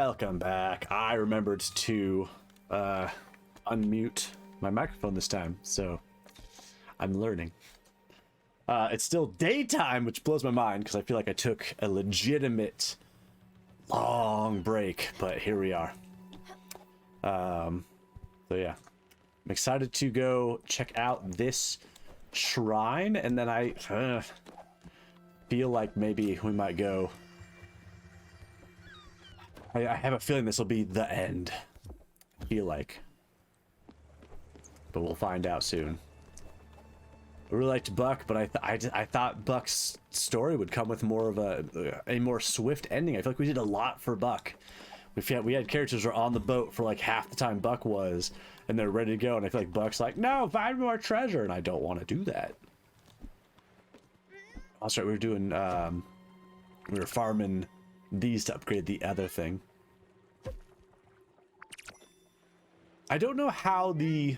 Welcome back. I remembered to unmute my microphone this time, so I'm learning. It's still daytime, which blows my mind because I feel like I took a legitimate long break, but here we are. So yeah, I'm excited to go check out this shrine, and then I feel like maybe we might go. I have a feeling this will be the end. I feel like, but we'll find out soon. I really liked Buck, but I thought Buck's story would come with more of a more swift ending. I feel like we did a lot for Buck. We had characters who were on the boat for like half the time Buck was, and they're ready to go, and I feel like Buck's like, no, find more treasure, and I don't want to do that. That's right, we were doing we were farming these to upgrade the other thing. I don't know how the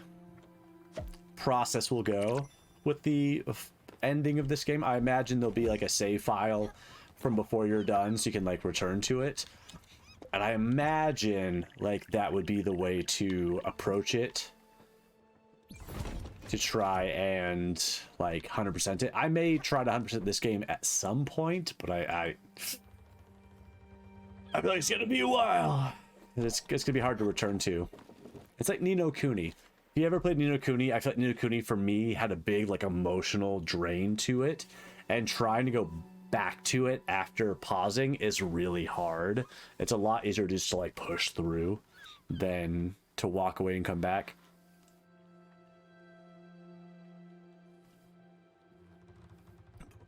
process will go with the ending of this game. I imagine there'll be like a save file from before you're done so you can like return to it. And I imagine like that would be the way to approach it, to try and like 100% it. I may try to 100% this game at some point, but I feel like it's gonna be a while. It's gonna be hard to return to. It's like Ni no Kuni. If you ever played Ni no Kuni, I feel like Ni no Kuni for me had a big like emotional drain to it, and trying to go back to it after pausing is really hard. It's a lot easier just to like push through than to walk away and come back.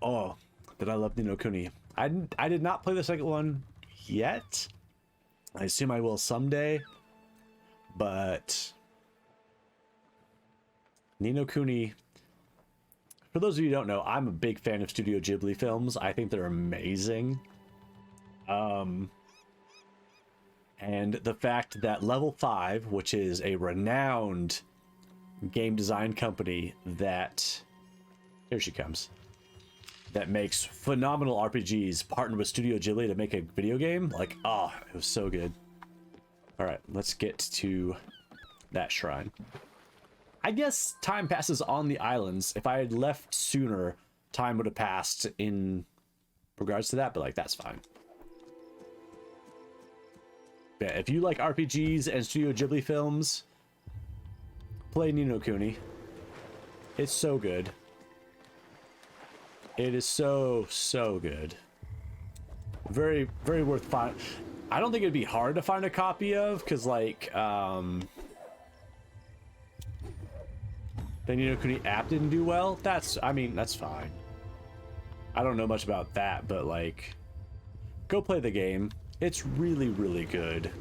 Oh, did I love Ni no Kuni? I did not play the second one yet. I assume I will someday, but Ni no Kuni, for those of you who don't know, I'm a big fan of Studio Ghibli films. I think they're amazing. And the fact that Level 5, which is a renowned game design company that, here she comes, that makes phenomenal RPGs, partnered with Studio Ghibli to make a video game. Like, oh, it was so good. All right, let's get to that shrine. I guess time passes on the islands. If I had left sooner, time would have passed in regards to that, but like, that's fine. Yeah, if you like RPGs and Studio Ghibli films, play Ni no Kuni. It's so good. It is so good. Very worth finding. I don't think it'd be hard to find a copy of, because like the Ni no Kuni app didn't do well. I mean that's fine. I don't know much about that, but like, go play the game. It's really good.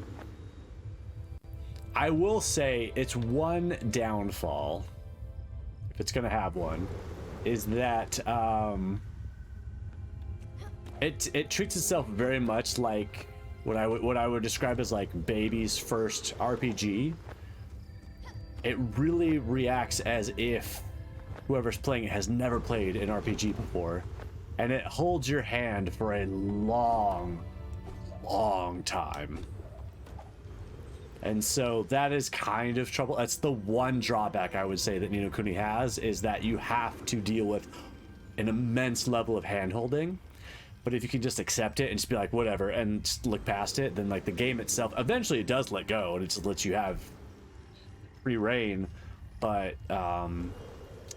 I will say its one downfall, if it's gonna have one, is that it treats itself very much like what I would describe as like baby's first RPG. It really reacts as if whoever's playing it has never played an RPG before, and it holds your hand for a long time. And so that is kind of trouble. That's the one drawback I would say that Ni no Kuni has, is that you have to deal with an immense level of hand holding. But if you can just accept it and just be like, whatever, and just look past it, then like the game itself, eventually it does let go and it just lets you have free reign. But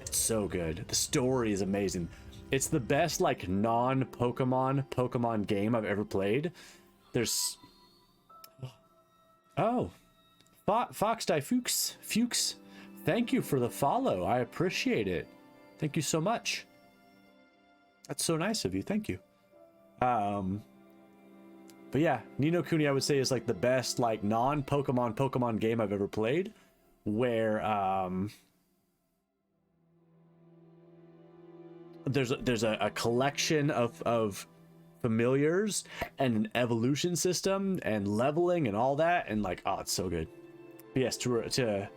it's so good. The story is amazing. It's the best like non-Pokemon game I've ever played. There's Fox Die Fuchs, thank you for the follow. I appreciate it. Thank you so much. That's so nice of you. Thank you. But yeah, Ni no Kuni I would say is like the best like non-Pokemon game I've ever played, where there's a collection of familiars and an evolution system and leveling and all that, and like, oh, it's so good. But yes, to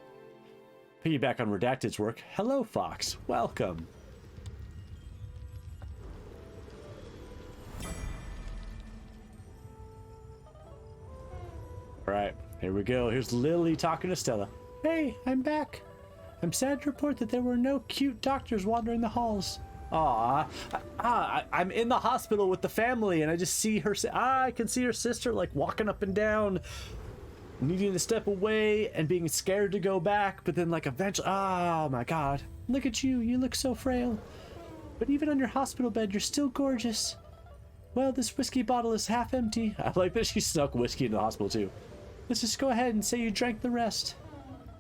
piggyback on Redacted's work, hello Fox, welcome. All right, here we go. Here's Lily talking to Stella. Hey, I'm back. I'm sad to report that there were no cute doctors wandering the halls. Aw, I'm in the hospital with the family, and I just see her. I can see her sister like walking up and down, needing to step away and being scared to go back, but then like eventually. Oh my God! Look at you. You look so frail, but even on your hospital bed, you're still gorgeous. Well, this whiskey bottle is half empty. I like that she snuck whiskey into the hospital too. Let's just go ahead and say you drank the rest.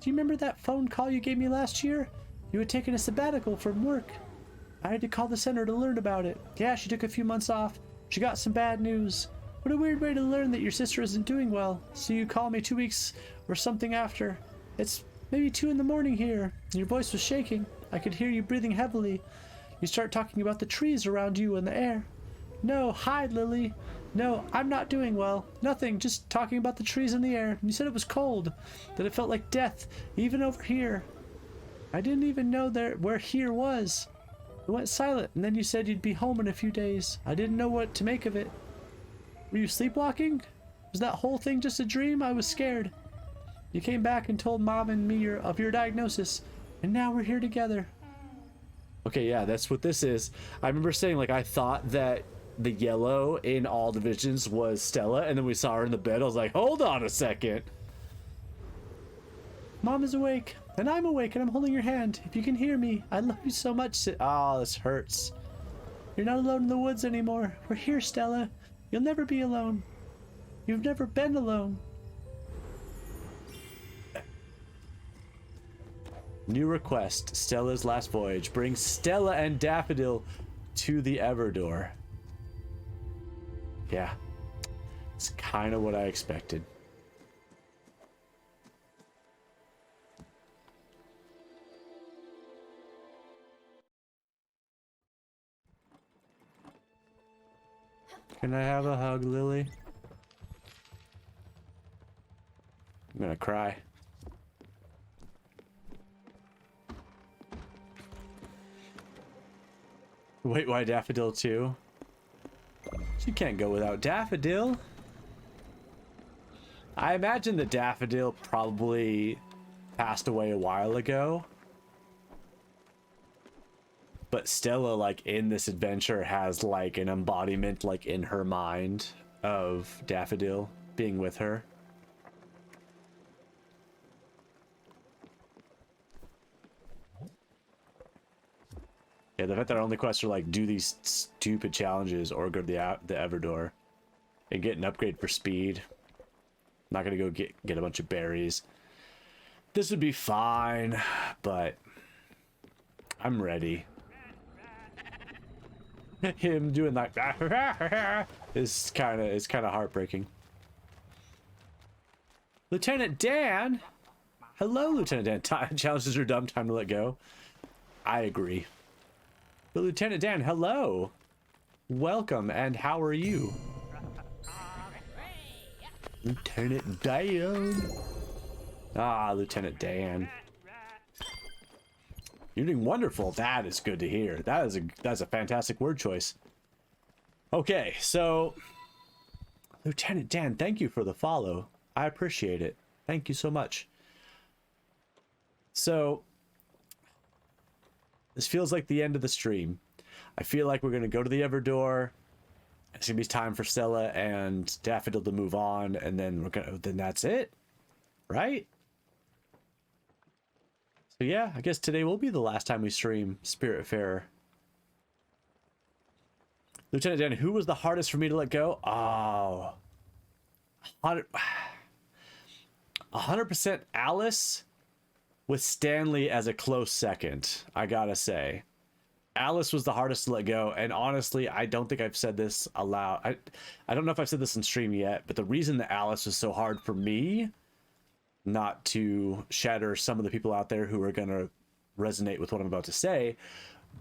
Do you remember that phone call you gave me last year? You had taken a sabbatical from work. I had to call the center to learn about it. Yeah, she took a few months off. She got some bad news. What a weird way to learn that your sister isn't doing well. So you call me 2 weeks or something after. It's maybe 2 in the morning here. Your voice was shaking. I could hear you breathing heavily. You start talking about the trees around you and the air. No, hi, Lily. No, I'm not doing well. Nothing, just talking about the trees in the air. You said it was cold, that it felt like death, even over here. I didn't even know where here was. It went silent, and then you said you'd be home in a few days. I didn't know what to make of it. Were you sleepwalking? Was that whole thing just a dream? I was scared. You came back and told Mom and me of your diagnosis, and now we're here together. Okay, yeah, that's what this is. I remember saying, like, I thought that the yellow in all the visions was Stella, and then we saw her in the bed. I was like, hold on a second. Mom is awake, and I'm awake, and I'm holding your hand. If you can hear me, I love you so much. Oh, this hurts. You're not alone in the woods anymore. We're here, Stella. You'll never be alone. You've never been alone. New request. Stella's last voyage. Bring Stella and Daffodil to the Everdor. Yeah. It's kind of what I expected. Can I have a hug, Lily? I'm gonna cry. Wait, why Daffodil too? She can't go without Daffodil. I imagine the Daffodil probably passed away a while ago. But Stella, like, in this adventure has, like, an embodiment, like, in her mind of Daffodil being with her. Yeah, the fact that our only quests are, like, do these stupid challenges or go to the Everdor and get an upgrade for speed. I'm not gonna go get a bunch of berries. This would be fine, but I'm ready. Him doing like is kind of heartbreaking. Lieutenant Dan, hello, Lieutenant Dan. Challenges are dumb. Time to let go. I agree. But Lieutenant Dan, hello, welcome, and how are you, Lieutenant Dan? Ah, Lieutenant Dan. You're doing wonderful. That is good to hear. That's a fantastic word choice. Okay, so Lieutenant Dan, thank you for the follow. I appreciate it. Thank you so much. So this feels like the end of the stream. I feel like we're gonna go to the Everdor. It's gonna be time for Stella and Daffodil to move on, and then then that's it, right? So yeah, I guess today will be the last time we stream Spiritfarer. Lieutenant Dan, who was the hardest for me to let go? Oh, 100% Alice, with Stanley as a close second, I gotta say. Alice was the hardest to let go, and honestly, I don't think I've said this aloud. I don't know if I've said this in stream yet, but the reason that Alice was so hard for me, not to shatter some of the people out there who are going to resonate with what I'm about to say,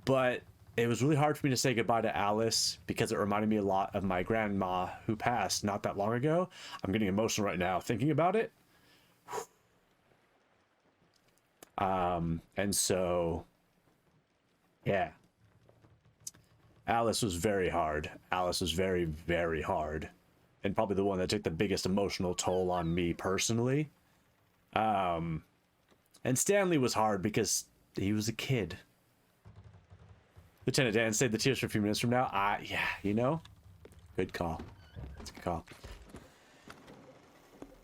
but it was really hard for me to say goodbye to Alice because it reminded me a lot of my grandma who passed not that long ago. I'm getting emotional right now thinking about it. And so, yeah. Alice was very hard. Alice was very, very hard. and probably the one that took the biggest emotional toll on me personally. And Stanley was hard because he was a kid. Lieutenant Dan, save the tears for a few minutes from now. Yeah, you know, good call. That's a good call.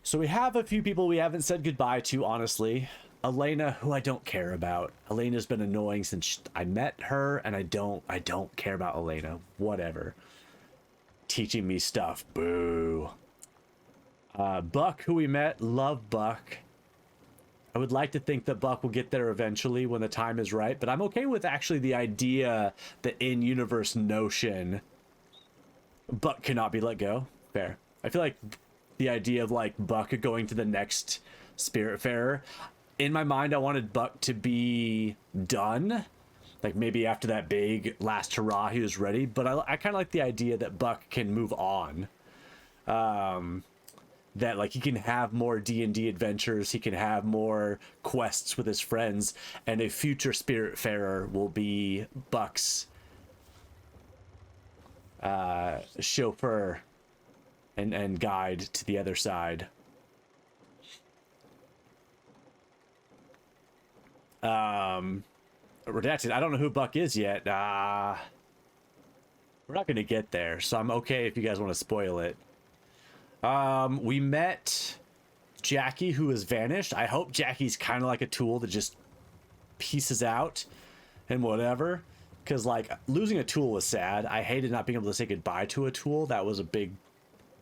So we have a few people we haven't said goodbye to, honestly. Elena, who I don't care about. Elena's been annoying since I met her, and I don't care about Elena. Whatever. Teaching me stuff. Boo. Buck, who we met. Love Buck. I would like to think that Buck will get there eventually when the time is right, but I'm okay with actually the idea, the in-universe notion. Buck cannot be let go. Fair. I feel like the idea of like Buck going to the next Spiritfarer, in my mind I wanted Buck to be done, like maybe after that big last hurrah he was ready, but I kind of like the idea that Buck can move on, that like he can have more D&D adventures, he can have more quests with his friends, and a future Spiritfarer will be Buck's chauffeur and guide to the other side. Redacted, I don't know who Buck is yet. We're not gonna get there, so I'm okay if you guys want to spoil it. We met Jackie, who has vanished. I hope Jackie's kind of like a tool that just pieces out and whatever, because like losing a tool was sad. I hated not being able to say goodbye to a tool. That was a big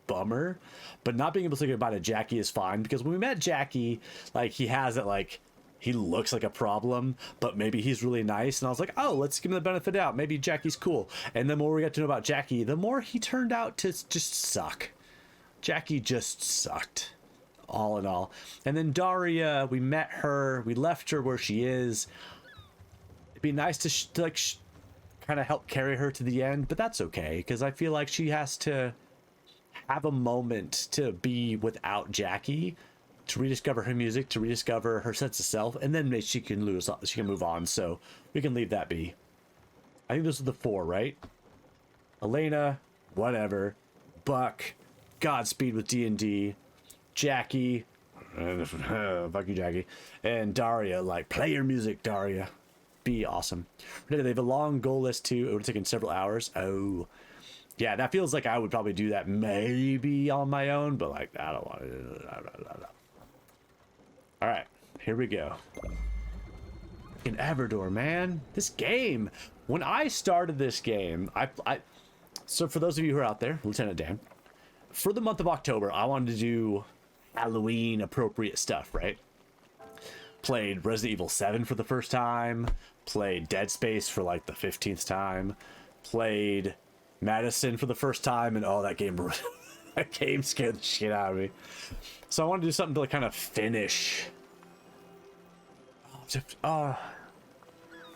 bummer, but not being able to say goodbye to Jackie is fine, because when we met Jackie, like he has it, like he looks like a problem, but maybe he's really nice, and I was like, oh, let's give him the benefit out, maybe Jackie's cool. And the more we got to know about Jackie, the more he turned out to just suck. Jackie just sucked, all in all. And then Daria, we met her, we left her where she is. It'd be nice to kind of help carry her to the end, but that's okay, because I feel like she has to have a moment to be without Jackie, to rediscover her music, to rediscover her sense of self, and then maybe she can move on. So we can leave that be. I think those are the four, right? Elena, whatever. Buck, Godspeed with D&D. Jackie, fuck you, Jackie. And Daria, like, play your music, Daria. Be awesome. They have a long goal list too. It would have taken several hours. Oh. Yeah, that feels like I would probably do that maybe on my own, but like, I don't want to. All right, here we go. In Everdor, man, this game. When I started this game, so for those of you who are out there, Lieutenant Dan, for the month of October, I wanted to do Halloween appropriate stuff, right? Played Resident Evil 7 for the first time, played Dead Space for like the 15th time, played Madison for the first time, and oh, that game scared the shit out of me. So I wanted to do something to like kind of finish. Oh,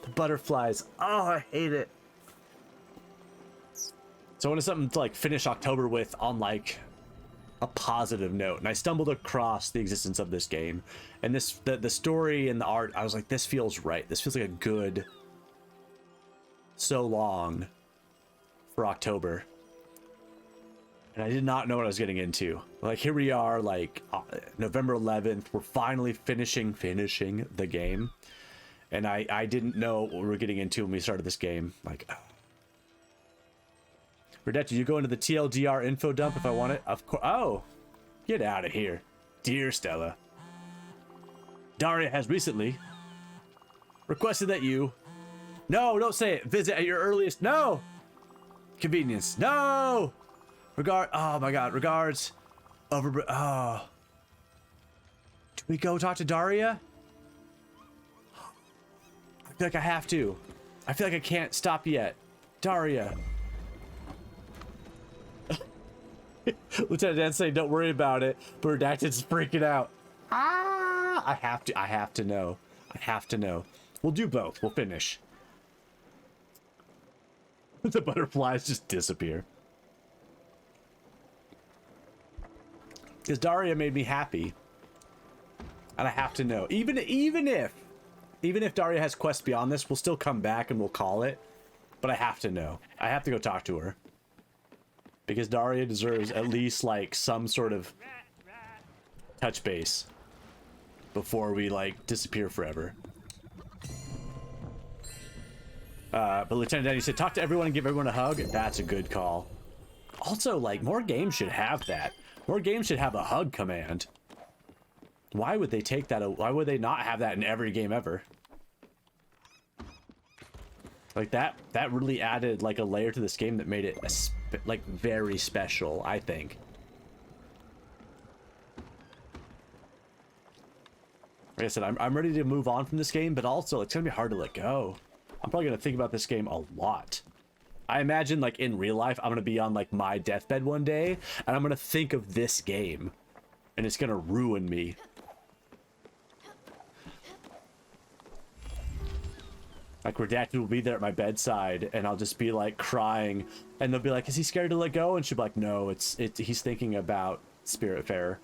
the butterflies. Oh, I hate it. So I wanted something to like finish October with on like a positive note, and I stumbled across the existence of this game, and the story and the art. I was like, this feels right. This feels like a good so long for October. And I did not know what I was getting into. Like, here we are, like, November 11th. We're finally finishing the game. And I didn't know what we were getting into when we started this game. Like, Redette, did you go into the TLDR info dump if I want it? Of course. Oh, get out of here. Dear Stella, Daria has recently requested that you... No, don't say it. Visit at your earliest... No! Convenience. No! Oh my god, regards. Oh. Do we go talk to Daria? I feel like I have to. I feel like I can't stop yet. Daria. Lieutenant Dan saying, don't worry about it, but Redacted's freaking out. I have to know. I have to know. We'll do both. We'll finish. The butterflies just disappear. Because Daria made me happy. And I have to know. Even if Daria has quests beyond this, we'll still come back and we'll call it. But I have to know. I have to go talk to her. Because Daria deserves at least, like, some sort of touch base before we, like, disappear forever. But Lieutenant Danny said, talk to everyone and give everyone a hug. That's a good call. Also, like, more games should have that. More games should have a hug command. Why would they take that? Why would they not have that in every game ever? Like, that really added, like, a layer to this game that made it, like, very special, I think. Like I said, I'm ready to move on from this game, but also, it's gonna be hard to let go. I'm probably gonna think about this game a lot. I imagine, like, in real life, I'm gonna be on, like, my deathbed one day, and I'm gonna think of this game, and it's gonna ruin me. Like, Redacted will be there at my bedside, and I'll just be, like, crying, and they'll be like, is he scared to let go? And she'll be like, no, he's thinking about Spiritfarer.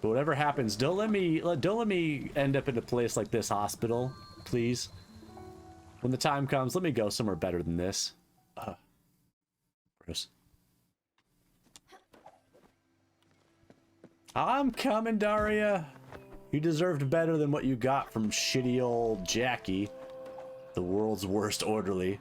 But whatever happens, don't let me end up in a place like this hospital, please. When the time comes, let me go somewhere better than this. Gross. I'm coming, Daria. You deserved better than what you got from shitty old Jackie, the world's worst orderly.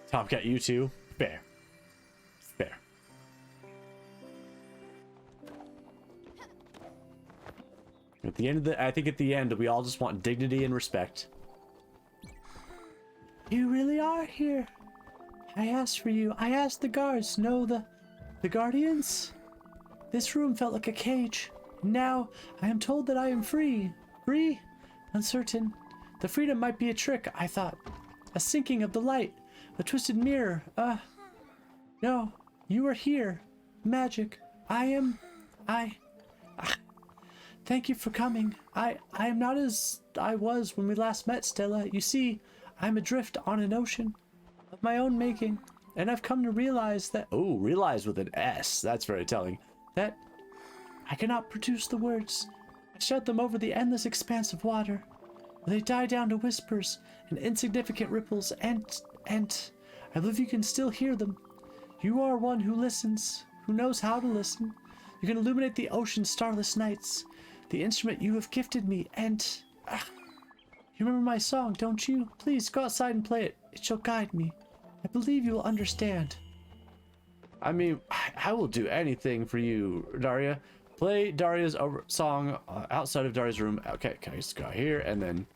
Tomcat, you too. Fair. Fair. At the end of I think at the end, we all just want dignity and respect. You really are here. I asked for you. I asked the guards. No, the guardians. This room felt like a cage. Now I am told that I am free. Free? Uncertain. The freedom might be a trick, I thought. A sinking of the light. A twisted mirror. No. You are here. Magic. Thank you for coming. I am not as I was when we last met, Stella. You see, I'm adrift on an ocean of my own making, and I've come to realize that— oh, realize with an S. That's very telling. That I cannot produce the words. I shout them over the endless expanse of water. They die down to whispers and insignificant ripples, and I believe you can still hear them. You are one who listens, who knows how to listen. You can illuminate the ocean's starless nights, the instrument you have gifted me, and— you remember my song, don't you? Please, go outside and play it. It shall guide me. I believe you will understand. I mean, I will do anything for you, Daria. Play Daria's song outside of Daria's room. Okay, can I just go here and then...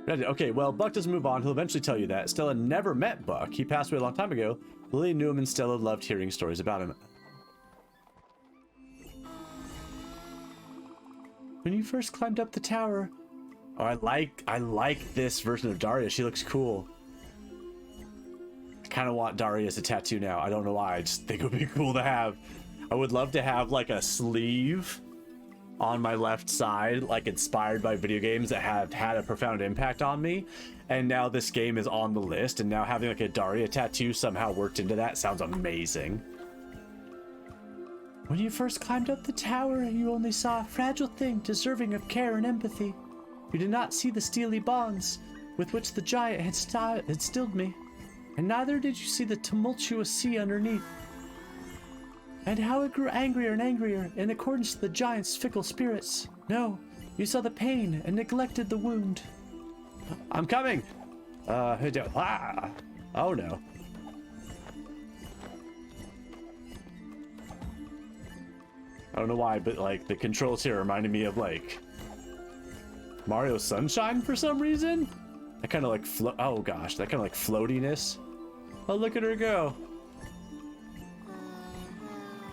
Okay, well, Buck doesn't move on. He'll eventually tell you that. Stella never met Buck. He passed away a long time ago. Lily knew him and Stella loved hearing stories about him. When you first climbed up the tower... oh, I like this version of Daria. She looks cool. I kind of want Daria as a tattoo now. I don't know why. I just think it would be cool to have. I would love to have, like, a sleeve on my left side, like, inspired by video games that have had a profound impact on me. And now this game is on the list, and now having, like, a Daria tattoo somehow worked into that sounds amazing. When you first climbed up the tower, you only saw a fragile thing deserving of care and empathy. You did not see the steely bonds with which the giant had stilled me, and neither did you see the tumultuous sea underneath, and how it grew angrier and angrier in accordance to the giant's fickle spirits. No, you saw the pain and neglected the wound. I'm coming! Oh no. I don't know why, but, like, the controls here reminded me of, like, Mario Sunshine for some reason. That kind of, like, oh gosh, that kind of, like, floatiness. Oh, look at her go.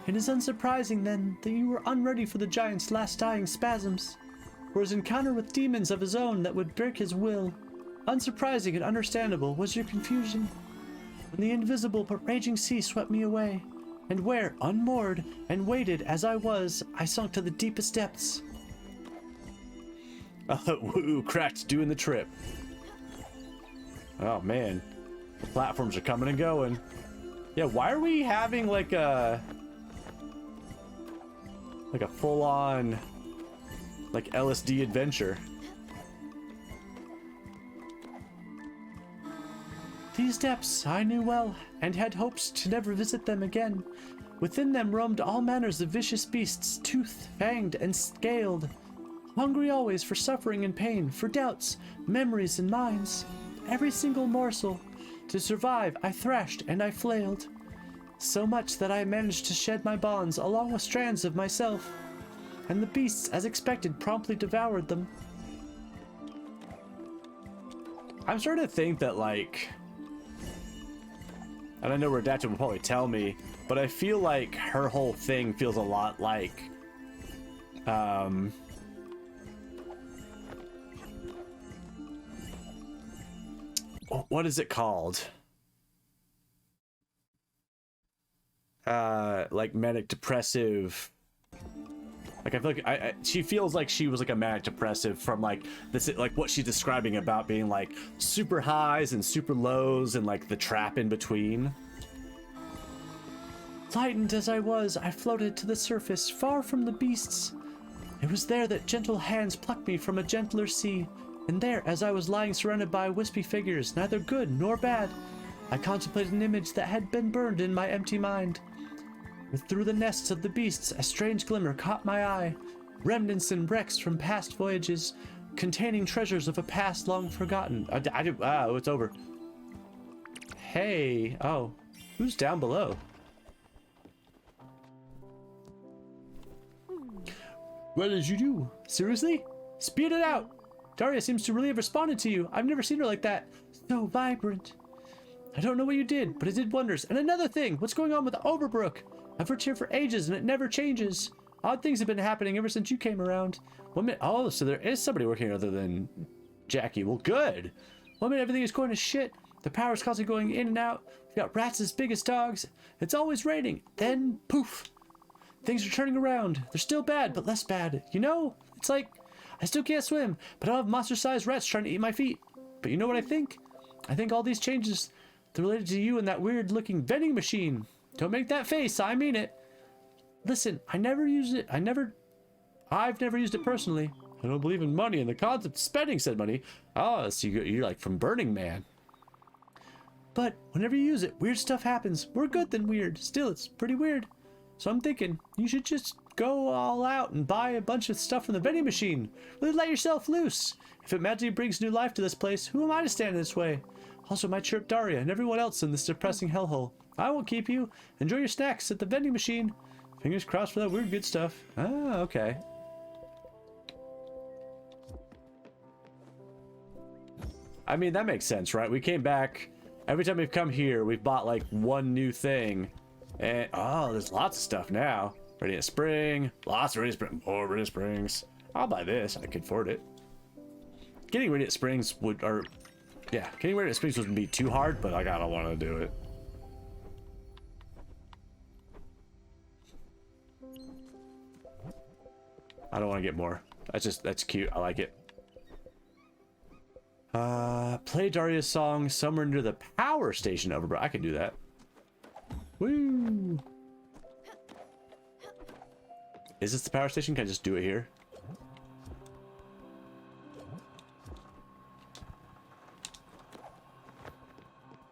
It is unsurprising, then, that you were unready for the giant's last dying spasms, or his encounter with demons of his own that would break his will. Unsurprising and understandable was your confusion when the invisible but raging sea swept me away, and where, unmoored and weighted as I was, I sunk to the deepest depths. Woo, cracked doing the trip. Oh man, the platforms are coming and going. Yeah, why are we having like a full-on like LSD adventure? These depths I knew well, and had hopes to never visit them again. Within them roamed all manners of vicious beasts, toothed, fanged, and scaled. Hungry always for suffering and pain, for doubts, memories, and minds. Every single morsel. To survive, I thrashed and I flailed. So much that I managed to shed my bonds along with strands of myself. And the beasts, as expected, promptly devoured them. I'm starting to think that, like... And I know Redacted will probably tell me, but I feel like her whole thing feels a lot like... what is it called? Like manic depressive. Like I feel like she feels like she was like a manic depressive from like this, like what she's describing about being like super highs and super lows and like the trap in between. Lightened as I was, I floated to the surface, far from the beasts. It was there that gentle hands plucked me from a gentler sea, and there, as I was lying surrounded by wispy figures, neither good nor bad, I contemplated an image that had been burned in my empty mind. Through the nests of the beasts, a strange glimmer caught my eye, remnants and wrecks from past voyages, containing treasures of a past long forgotten. Oh, it's over. Hey, oh, who's down below? What did you do? Seriously? Speed it out! Daria seems to really have responded to you. I've never seen her like that. So vibrant. I don't know what you did, but it did wonders. And another thing, what's going on with Overbrook? I've worked here for ages and it never changes. Odd things have been happening ever since you came around. One minute, oh, so there is somebody working other than Jackie. Well, good. One minute everything is going to shit. The power's constantly going in and out. We've got rats as big as dogs. It's always raining. Then, poof. Things are turning around. They're still bad, but less bad. You know, it's like, I still can't swim, but I don't have monster-sized rats trying to eat my feet. But you know what I think? I think all these changes, they're related to you and that weird-looking vending machine. Don't make that face, I mean it. Listen, I never used it. I've never used it personally. I don't believe in money and the concept of spending said money. Oh, so you're like from Burning Man. But whenever you use it, weird stuff happens. More good than weird. Still, it's pretty weird. So I'm thinking, you should just go all out and buy a bunch of stuff from the vending machine. Really let yourself loose. If it magically brings new life to this place, who am I to stand in this way? Also, my chirp Daria and everyone else in this depressing hellhole. I won't keep you. Enjoy your snacks at the vending machine. Fingers crossed for that weird good stuff. Ah, okay. I mean, that makes sense, right? We came back. Every time we've come here, we've bought like one new thing. And, oh, there's lots of stuff now. Radiant Spring. Lots of Radiant Springs. More Radiant Springs. I'll buy this. I can afford it. Getting Radiant Springs would, or, yeah, getting Radiant Springs wouldn't be too hard, but like, I don't want to do it. I don't want to get more. That's cute. I like it. Play Daria's song somewhere near the power station over, bro. I can do that. Woo! Is this the power station? Can I just do it here?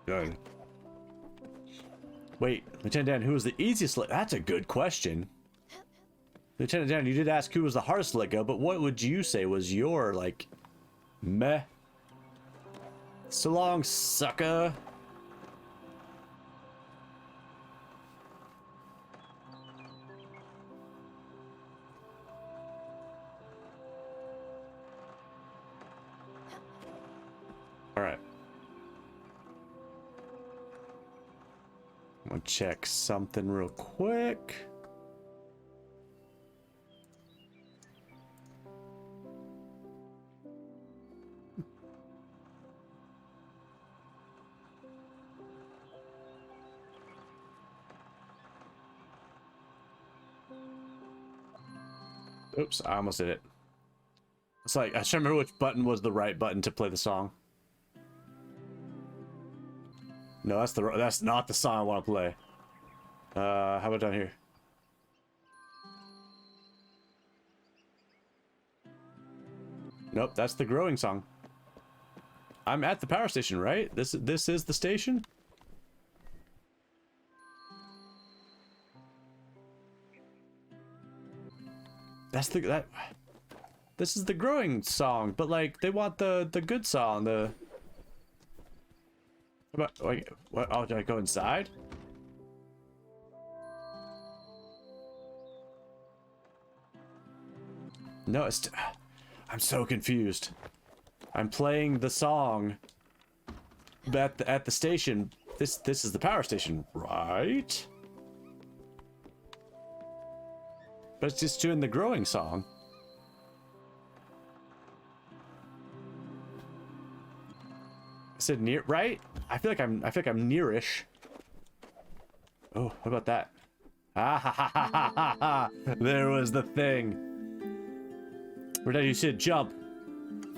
Done. Wait, Lieutenant Dan, who was the easiest to let? That's a good question. Lieutenant Dan, you did ask who was the hardest to let go, but what would you say was your, like, meh? So long, sucker. All right. I'm gonna check something real quick. Oops, I almost did it. It's like, I should remember which button was the right button to play the song. No, that's not the song I want to play. How about down here? Nope, that's the growing song. I'm at the power station, right? This is the station? This is the growing song, but like they want the good song, the what, oh, did I go inside? No, I'm so confused. I'm playing the song at the station. This is the power station, right? But it's just doing the growing song. I said near, right? I feel like I'm nearish. Oh, what about that? Ah ha ha ha ha ha ha! There was the thing. Where did you said jump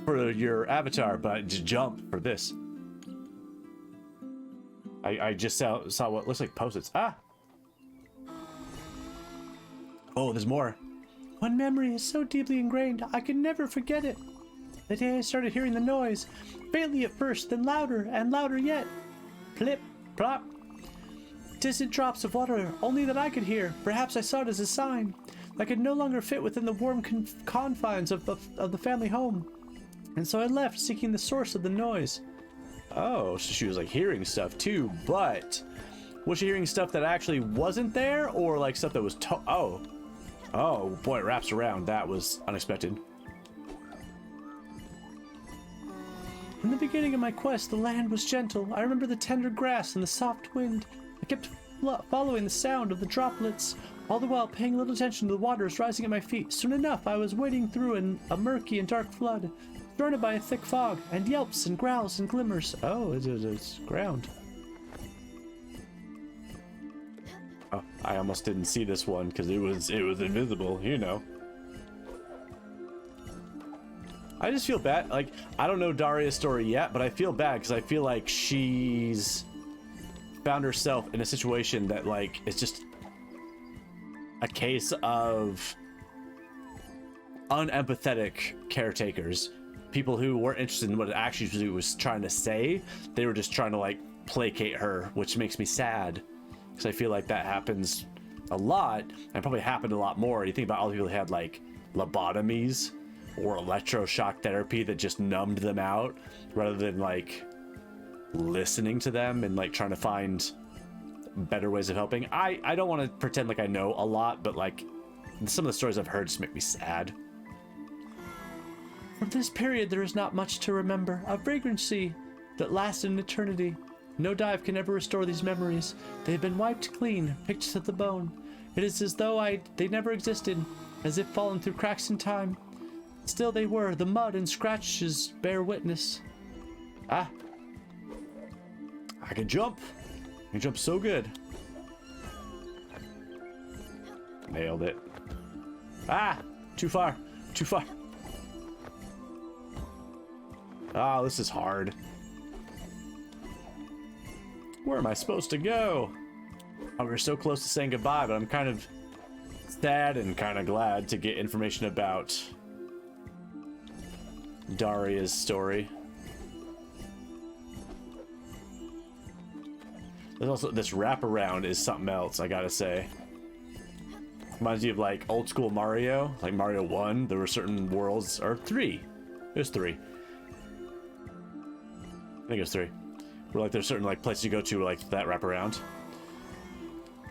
for your avatar, but just jump for this. I just saw what looks like post-its. Ah! Oh, there's more. One memory is so deeply ingrained, I can never forget it. The day I started hearing the noise, faintly at first, then louder and louder yet. Plip, plop. Distant drops of water, only that I could hear. Perhaps I saw it as a sign. I could no longer fit within the warm confines of the family home. And so I left, seeking the source of the noise. Oh, so she was like hearing stuff too, but was she hearing stuff that actually wasn't there, or like stuff that was oh boy, it wraps around. That was unexpected. In the beginning of my quest, the land was gentle. I remember the tender grass and the soft wind. I kept following the sound of the droplets, all the while paying little attention to the waters rising at my feet. Soon enough, I was wading through a murky and dark flood, surrounded by a thick fog, and yelps and growls and glimmers. Oh, it's ground. Oh, I almost didn't see this one because it was invisible, you know. I just feel bad. Like, I don't know Daria's story yet, but I feel bad because I feel like she's found herself in a situation that, like, it's just a case of unempathetic caretakers. People who weren't interested in what it actually was trying to say. They were just trying to, like, placate her, which makes me sad. Because I feel like that happens a lot, and probably happened a lot more. You think about all the people who had, like, lobotomies or electroshock therapy that just numbed them out, rather than, like, listening to them and, like, trying to find better ways of helping. I don't want to pretend like I know a lot, but, like, some of the stories I've heard just make me sad. From this period, there is not much to remember. A vagrancy that lasted an eternity. No dive can ever restore these memories. They have been wiped clean, picked to the bone. It is as though they never existed, as if fallen through cracks in time. Still they were. The mud and scratches bear witness. Ah. I can jump. I can jump so good. Nailed it. Ah! Too far. Too far. Oh, this is hard. Where am I supposed to go? Oh, we're so close to saying goodbye, but I'm kind of sad and kind of glad to get information about Daria's story. There's also this wraparound is something else, I gotta say. Reminds me of like old school Mario, like Mario 1. There were certain worlds, or 3. It was 3. I think it was 3. Where like there's certain like places you go to like that wraparound.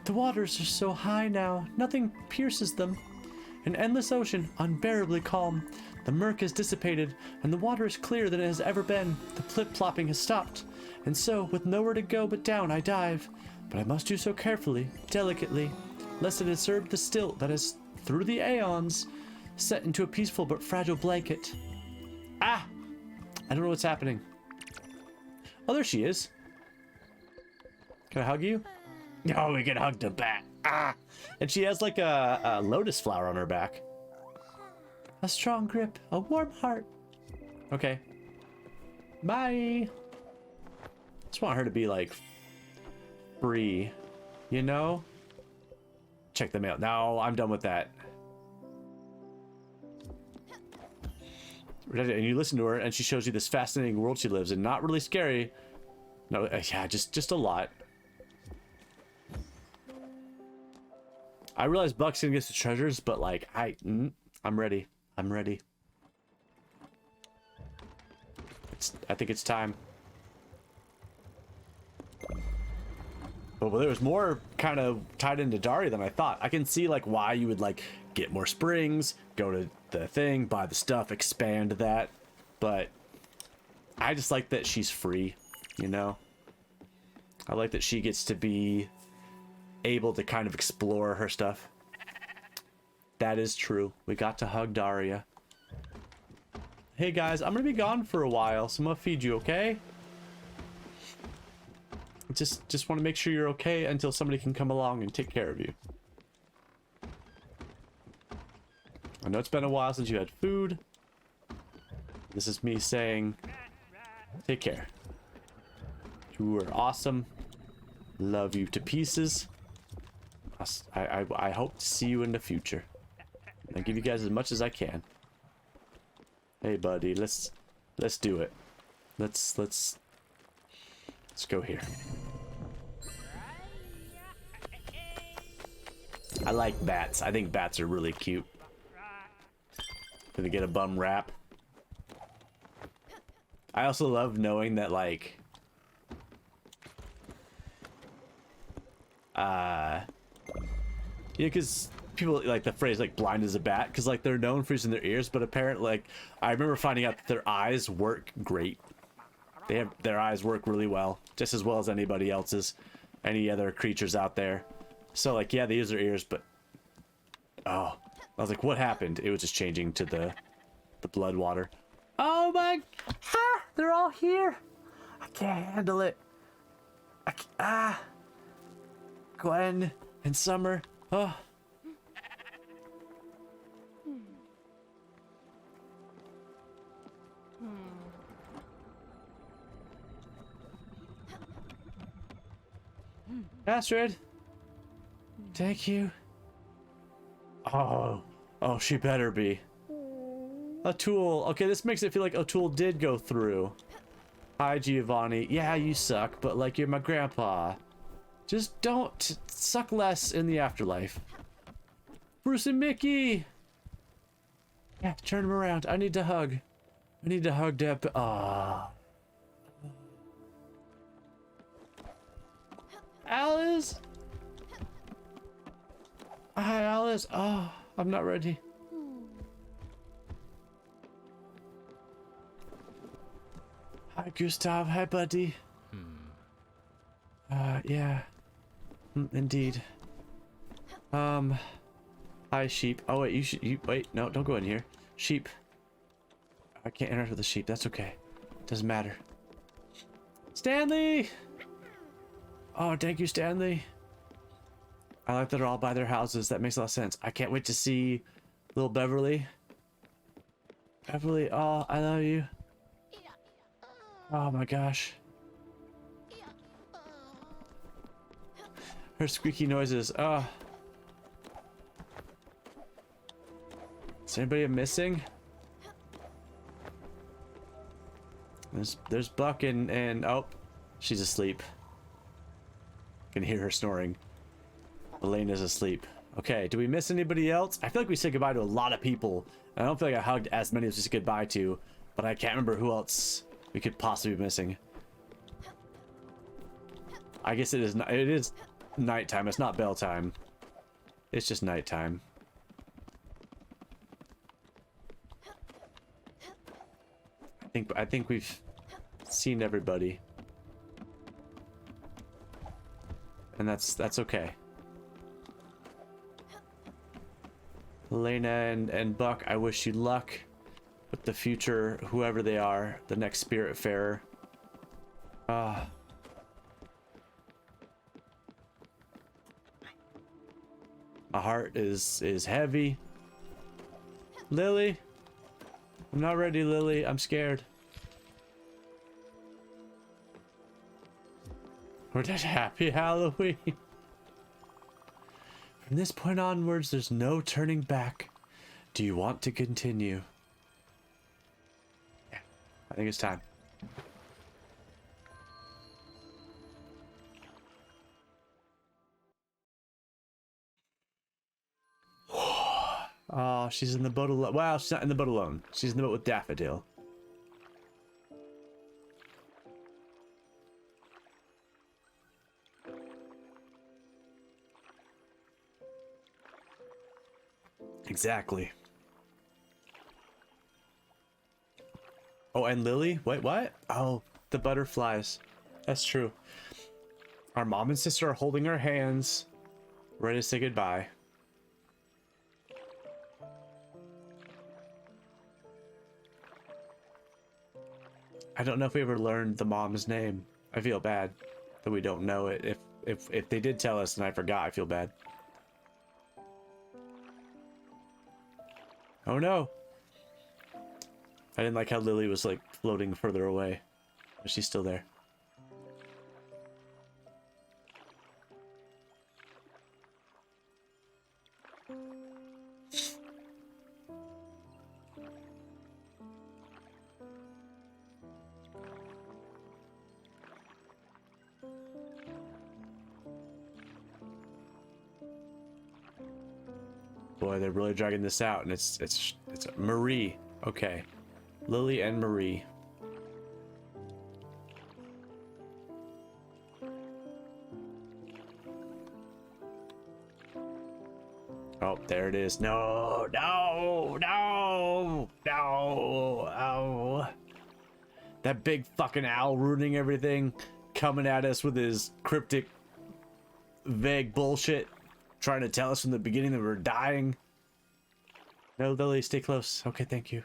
The waters are so high now, nothing pierces them. An endless ocean, unbearably calm. The murk has dissipated, and the water is clearer than it has ever been. The plip-plopping has stopped. And so, with nowhere to go but down, I dive. But I must do so carefully, delicately, lest it disturb the stilt that has, through the aeons, set into a peaceful but fragile blanket. Ah! I don't know what's happening. Oh, there she is. Can I hug you? Oh, we can hug the back. Ah! And she has like a lotus flower on her back. A strong grip, a warm heart. Okay. Bye. Just want her to be like free, you know? Check the mail. No, I'm done with that. And you listen to her, and she shows you this fascinating world she lives in. Not really scary. No, yeah, just a lot. I realize Buck's gonna get the treasures, but like, I'm ready. I'm ready. I think it's time. But there was more kind of tied into Daria than I thought. I can see like why you would like get more springs, go to the thing, buy the stuff, expand that. But I just like that she's free, you know? I like that she gets to be able to kind of explore her stuff. That is true. We got to hug Daria. Hey guys, I'm gonna be gone for a while, so I'm gonna feed you, okay? Just want to make sure you're okay until somebody can come along and take care of you. I know it's been a while since you had food. This is me saying, take care. You are awesome. Love you to pieces. I hope to see you in the future. I'll give you guys as much as I can. Hey buddy, let's do it. Let's go here. I like bats. I think bats are really cute. Gonna get a bum rap. I also love knowing that like yeah, because people like the phrase like blind as a bat, because like they're known for using their ears, but apparently like I remember finding out that their eyes work great. Their eyes work really well, just as well as anybody else's, any other creatures out there. So like, yeah, they use their ears, but oh, I was like, what happened? It was just changing to the blood water. Oh my, they're all here. I can't handle it. Gwen and Summer. Oh. Astrid, thank you. Oh, she better be. O'Toole. Okay, this makes it feel like O'Toole did go through. Hi, Giovanni. Yeah, you suck, but like you're my grandpa. Just don't suck less in the afterlife. Bruce and Mickey. Yeah, turn him around. I need to hug. I need to hug Deb. Ah. Alice? Hi, Alice. Oh, I'm not ready. Hi, Gustav. Hi, buddy. Yeah. Indeed. Hi, sheep. Oh, wait, wait, no, don't go in here. Sheep. I can't interact with the sheep. That's okay. Doesn't matter. Stanley! Oh, thank you, Stanley. I like that they're all by their houses. That makes a lot of sense. I can't wait to see little Beverly. Beverly, oh, I love you. Oh my gosh. Her squeaky noises. Oh. Is anybody missing? There's Buck and oh, she's asleep. Can hear her snoring. Elena's asleep. Okay, do we miss anybody else? I feel like we said goodbye to a lot of people. I don't feel like I hugged as many as we said goodbye to, but I can't remember who else we could possibly be missing. I guess it is nighttime. It's not bell time. It's just nighttime. I think we've seen everybody. And that's okay. Elena and Buck, I wish you luck with the future, whoever they are, the next Spiritfarer. My heart is heavy. Lily, I'm not ready, Lily. I'm scared. We're just happy Halloween. From this point onwards, there's no turning back. Do you want to continue? Yeah, I think it's time. Oh, she's in the boat alone. Well, she's not in the boat alone. She's in the boat with Daffodil. Exactly. Oh, and Lily? Wait, what? Oh, the butterflies. That's true. Our mom and sister are holding our hands, ready to say goodbye. I don't know if we ever learned the mom's name. I feel bad that we don't know it. If they did tell us and I forgot, I feel bad. Oh no! I didn't like how Lily was like floating further away. But she's still there. Boy, they're really dragging this out, and it's Marie. Okay, Lily and Marie. Oh, there it is. No, no, no, no. Oh, that big fucking owl ruining everything, coming at us with his cryptic, vague bullshit. Trying to tell us from the beginning that we're dying. No, Lily, stay close. Okay, thank you.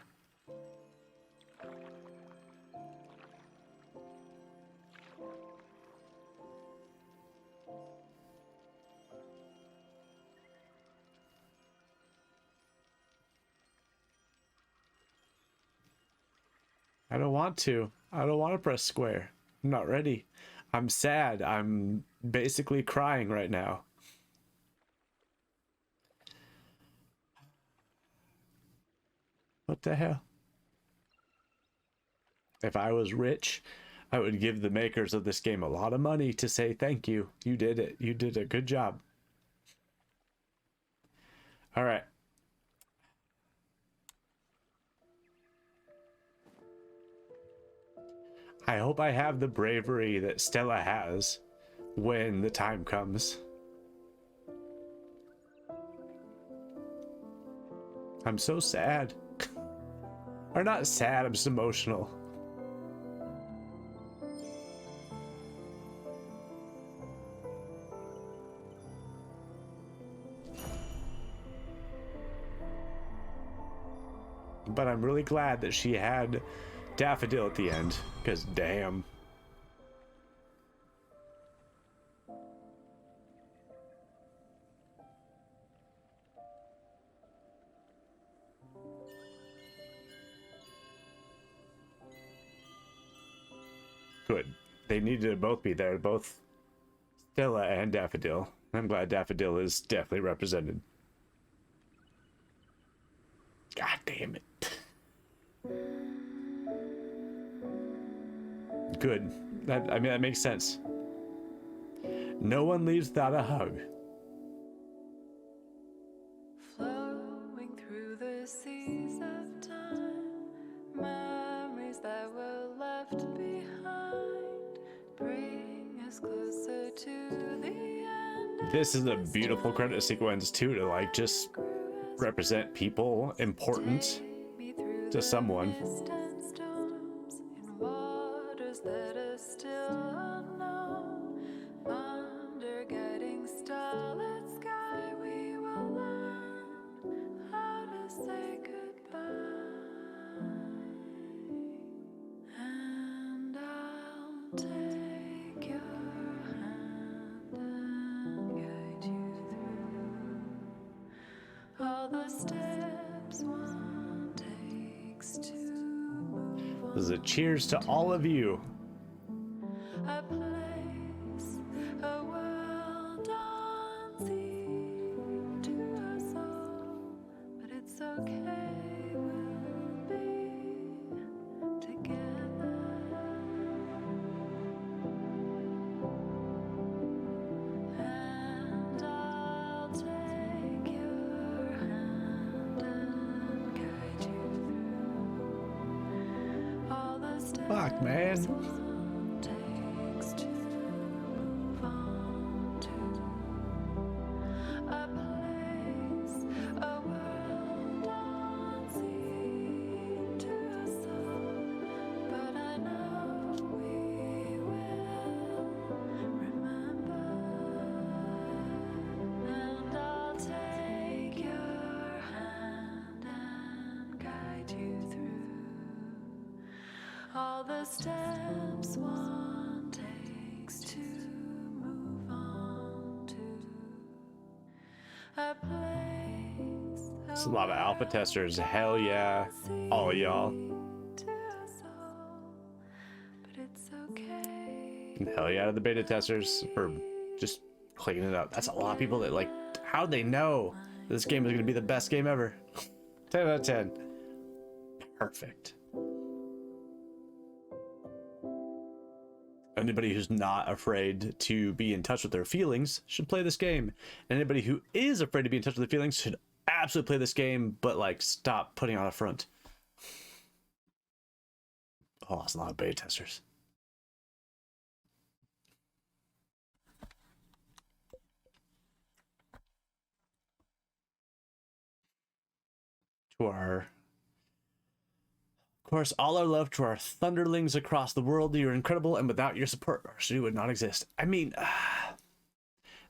I don't want to. I don't want to press square. I'm not ready. I'm sad. I'm basically crying right now. What the hell? If I was rich, I would give the makers of this game a lot of money to say thank you. You did it. You did a good job. All right. I hope I have the bravery that Stella has when the time comes. I'm so sad. Or not sad, I'm just emotional. But I'm really glad that she had Daffodil at the end, because damn. Good. They needed to both be there, both Stella and Daffodil. I'm glad Daffodil is definitely represented. God damn it. Good. I mean, that makes sense. No one leaves without a hug. Flowing through the seas of time, memories that were left behind bring us closer to the end. This is a beautiful credit sequence too, to like just represent people important to someone. That are still unknown, under guiding starlit sky, we will learn how to say goodbye. And I'll take your hand and guide you through all the steps one takes to move on. This is a cheers to all of you. A place it's okay, we'll be together. And I'll take your hand and guide you through all the steps Fuck, man. one takes to move on to a place, a world unseen to us all. But I know we will remember. And I'll take your hand and guide you through all the steps one takes to move on to a place. It's a lot of alpha testers. Hell yeah. All y'all. To us all, but it's okay. Hell yeah to the beta testers for just cleaning it up. That's a lot of people that like, how'd they know this game is going to be the best game ever? 10 out of 10. Perfect. Anybody who's not afraid to be in touch with their feelings should play this game. And anybody who is afraid to be in touch with their feelings should absolutely play this game, but like stop putting on a front. Oh, it's a lot of beta testers. To our, of course, all our love to our thunderlings across the world. You're incredible, and without your support, our studio would not exist. I mean,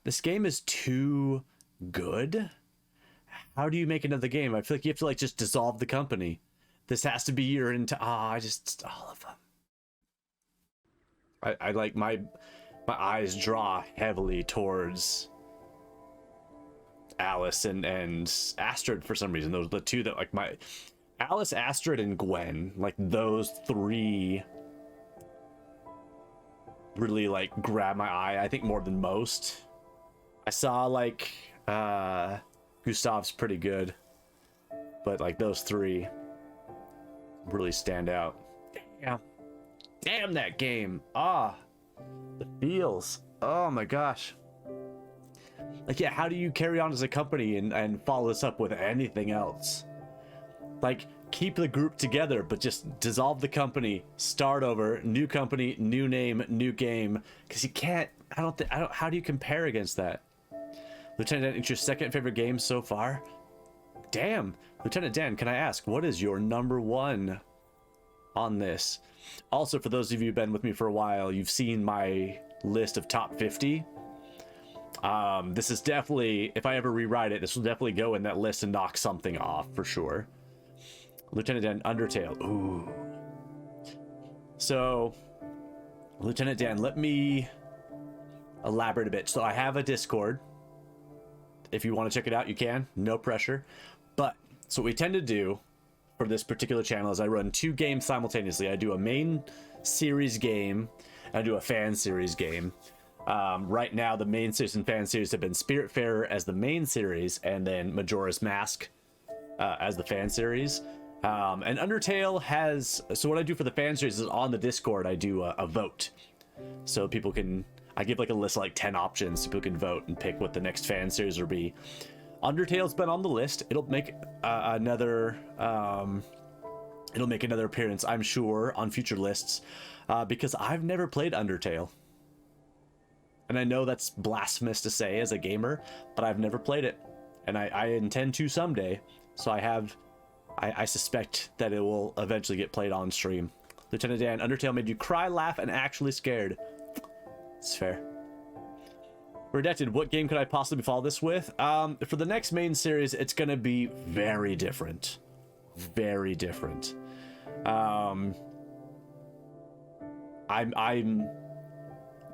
this game is too good. How do you make another game? I feel like you have to like just dissolve the company. This has to be your into. I just all of them. I like my eyes draw heavily towards Alice and Astrid for some reason. Those are the two that like my Alice, Astrid, and Gwen. Like those three really like grab my eye. I think more than most. I saw like Gustav's pretty good, but like those three really stand out. Damn that game. The feels. Oh my gosh. Like, yeah, how do you carry on as a company and follow this up with anything else? Like, keep the group together, but just dissolve the company, start over, new company, new name, new game. Because you can't, how do you compare against that? Lieutenant Dan, it's your second favorite game so far? Damn. Lieutenant Dan, can I ask, what is your number one on this? Also, for those of you who've been with me for a while, you've seen my list of top 50. This is definitely, if I ever rewrite it, this will definitely go in that list and knock something off for sure. Lieutenant Dan, Undertale. Ooh. So, Lieutenant Dan, let me elaborate a bit. So I have a Discord. If you want to check it out, you can. No pressure. But, so what we tend to do for this particular channel is I run two games simultaneously. I do a main series game, and I do a fan series game. Right now, the main series and fan series have been Spiritfarer as the main series, and then Majora's Mask as the fan series. And Undertale has... So what I do for the fan series is on the Discord, I do a vote. So people can... I give like a list of like 10 options, so people can vote and pick what the next fan series will be. Undertale's been on the list. It'll make another appearance, I'm sure, on future lists, because I've never played Undertale. And I know that's blasphemous to say as a gamer, but I've never played it, and I intend to someday. So I suspect that it will eventually get played on stream. Lieutenant Dan, Undertale made you cry, laugh, and actually scared. It's fair. Redacted, what game could I possibly follow this with? For the next main series, it's going to be very different. Very different. I'm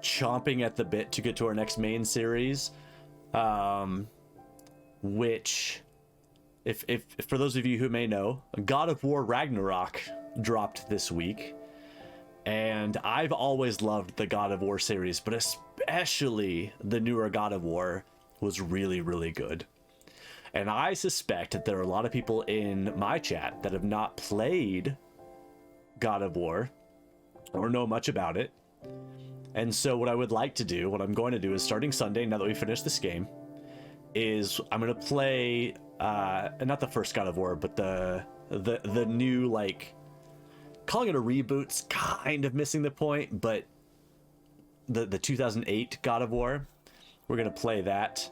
chomping at the bit to get to our next main series, which, if for those of you who may know, God of War Ragnarok dropped this week. And I've always loved the God of War series, but especially the newer God of War was really, really good. And I suspect that there are a lot of people in my chat that have not played God of War or know much about it. And so what I would like to do, what I'm going to do is starting Sunday, now that we finish this game, is I'm going to play, not the first God of War, but the new, like, calling it a reboot's kind of missing the point, but the 2008 God of War, we're going to play that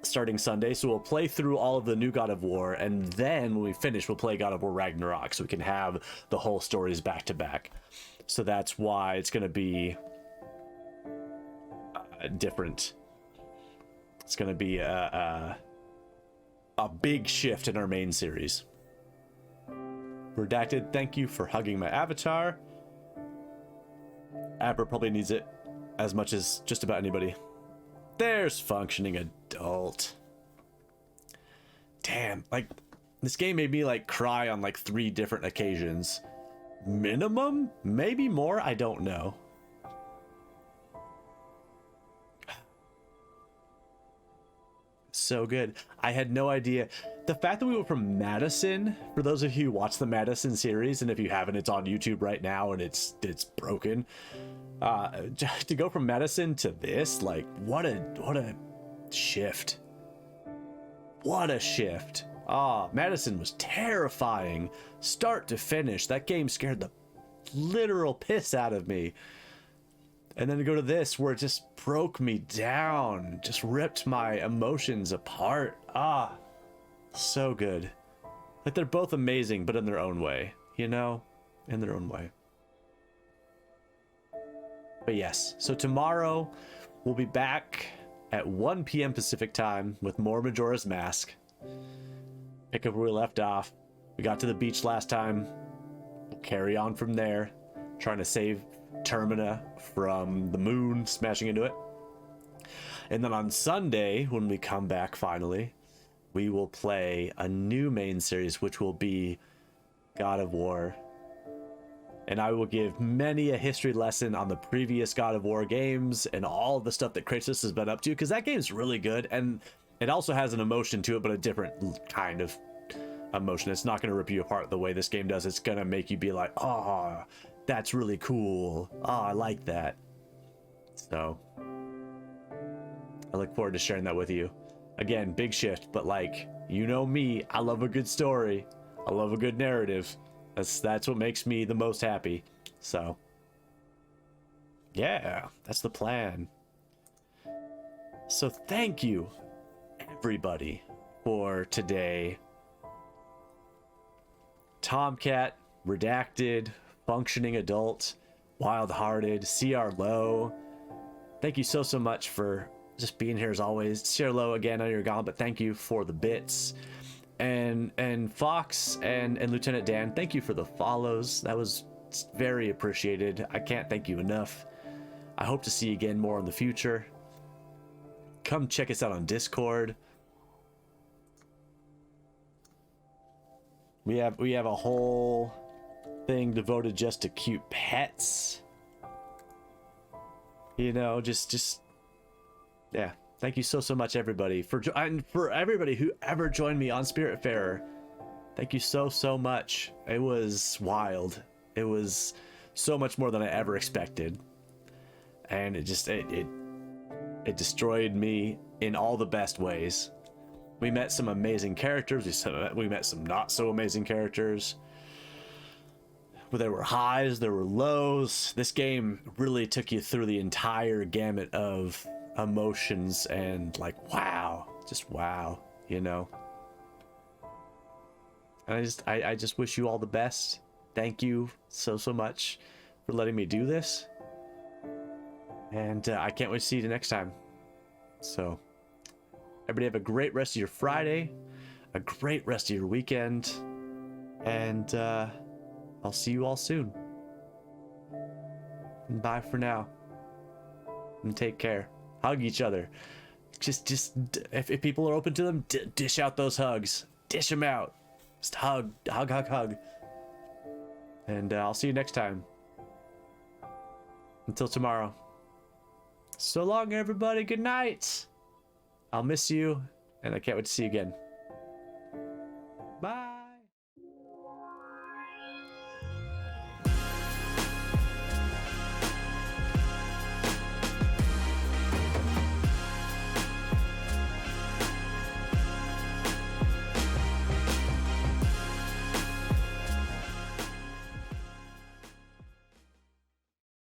starting Sunday. So we'll play through all of the new God of War, and then when we finish, we'll play God of War Ragnarok, so we can have the whole stories back to back. So that's why it's going to be different. It's going to be a big shift in our main series. Redacted, thank you for hugging my avatar. Abra probably needs it as much as just about anybody. There's functioning adult. Damn, like, this game made me, like, cry on, like, 3 different occasions. Minimum? Maybe more? I don't know. So good. I had no idea. The fact that we went from Madison, for those of you who watch the Madison series, and if you haven't, it's on YouTube right now and it's broken. To go from Madison to this, like, what a shift. What a shift. Madison was terrifying, start to finish. That game scared the literal piss out of me. And then to go to this, where it just broke me down, just ripped my emotions apart. So good. Like, they're both amazing, but in their own way, you know? In their own way. But yes, so tomorrow we'll be back at 1 p.m. Pacific time with more Majora's Mask. Pick up where we left off. We got to the beach last time. We'll carry on from there, trying to save Termina from the moon smashing into it. And then on Sunday, when we come back finally, we will play a new main series, which will be God of War. And I will give many a history lesson on the previous God of War games and all the stuff that Kratos has been up to, because that game's really good, and it also has an emotion to it, but a different kind of emotion. It's not going to rip you apart the way this game does. It's going to make you be like, oh, that's really cool. Oh, I like that. So I look forward to sharing that with you. Again, big shift, but like, you know me, I love a good story. I love a good narrative. That's what makes me the most happy. So yeah, that's the plan. So thank you everybody for today. Tomcat, Redacted, Functioning Adult, Wild Hearted, CR Low. Thank you so much for just being here as always. CR Low, again, I know you're gone, but thank you for the bits. And Fox and Lieutenant Dan, thank you for the follows. That was very appreciated. I can't thank you enough. I hope to see you again more in the future. Come check us out on Discord. We have a whole thing devoted just to cute pets. You know, just yeah. Thank you so much, everybody, for everybody who ever joined me on Spiritfarer. Thank you so much. It was wild. It was so much more than I ever expected, and it destroyed me in all the best ways. We met some amazing characters. We met some not so amazing characters. But there were highs, there were lows. This game really took you through the entire gamut of emotions, and like, wow, just wow, you know. And I just wish you all the best. Thank you so much for letting me do this, and I can't wait to see you next time. So everybody have a great rest of your Friday, a great rest of your weekend, and I'll see you all soon. And bye for now, and take care. Hug each other. Just if people are open to them, dish out those hugs. Dish them out. Just hug. And I'll see you next time. Until tomorrow. So long, everybody. Good night. I'll miss you, and I can't wait to see you again.